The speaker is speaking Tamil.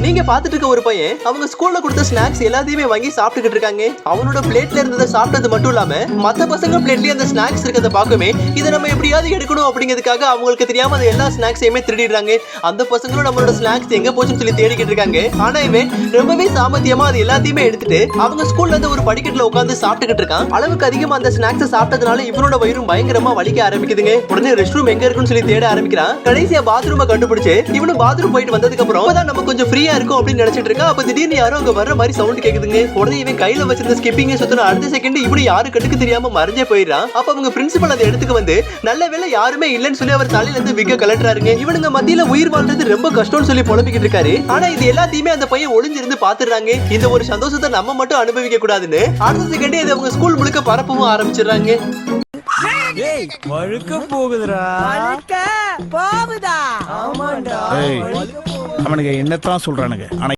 நீங்க பாத்துட்டு இருக்க ஒரு பையன் அவங்க ஸ்கூல்ல கொடுத்த ஸ்நாக்ஸ் எல்லாத்தையுமே வாங்கி சாப்பிட்டுக்கிட்டு இருக்காங்க. அவனோட பிளேட்ல இருந்ததை சாப்பிட்டது மட்டும் இல்லாம மத்த பசங்க பிளேட்லயே அந்த ஸ்நாக்ஸ் இருக்கிறத பார்க்குமே இதை நம்ம எப்படியாவது எடுக்கணும் அப்படிங்கிறதுக்காக அவங்களுக்கு தெரியாம அந்த எல்லா ஸ்நாக்ஸையுமே திருடிடுறாங்க. அந்த பசங்களும் நம்மளோட ஸ்நாக்ஸ் எங்க போச்சுன்னு சொல்லி தேடிக்கிட்டு இருக்காங்க. ஆனா இவன் ரொம்பவே சாமர்த்தியமா அது எல்லாத்தையுமே எடுத்துட்டு அவங்க ஸ்கூல்ல இருந்து ஒரு படிக்கட்டுல உட்கார்ந்து சாப்பிட்டுக்கிட்டு இருக்கான். அளவுக்கு அதிகமா அந்த ஸ்நாக்ஸ் சாப்பிட்டதுனால இவனோட வயிறும் பயங்கரமா வலிக்க ஆரம்பிக்குதுங்க. உடனே ரெஸ்ட் ரூம் எங்க இருக்குன்னு சொல்லி தேட ஆரம்பிக்கிறான். கடைசியா பாத்ரூமை கண்டுபிடிச்சு இவனும் பாத்ரூம் போயிட்டு வந்ததுக்கு அப்புறம் நம்ம கொஞ்சம் ஃப்ரீயா இருக்கும் அப்படின்னு நினைச்சிட்டு இருக்கா. அப்ப திடீர்னு யாரோ அங்க வர்ற மாதிரி சவுண்ட் கேக்குதுங்க. உடனே இவன் கையில வச்சிருந்த ஸ்கிப்பிங் சுத்தின அடுத்த செகண்ட் இவனு யாரு கட்டுக்கு தெரியாம மறைஞ்சே போயிடுறான். அப்ப அவங்க பிரின்சிபல் அந்த இடத்துக்கு வந்து நல்ல வேளை யாருமே இல்லன்னு சொல்லி அவர் தலையில இருந்து விக்க கலட்டுறாருங்க. இவனுங்க மத்தியில உயிர் வாழ்றது ரொம்ப கஷ்டம்னு சொல்லி புலம்பிக்கிட்டு இருக்காரு. ஆனா இது எல்லாத்தையுமே அந்த பையன் ஒளிஞ்சிருந்து பாத்துறாங்க. இந்த ஒரு சந்தோஷத்தை நம்ம மட்டும் அனுபவிக்க கூடாதுன்னு அடுத்த செகண்டே இதை அவங்க ஸ்கூல் முழுக்க பரப்பவும் ஆரம்பிச்சிடுறாங்க. அவனுக்கு என்னத்தான் சொல்றானுங்க. ஆனா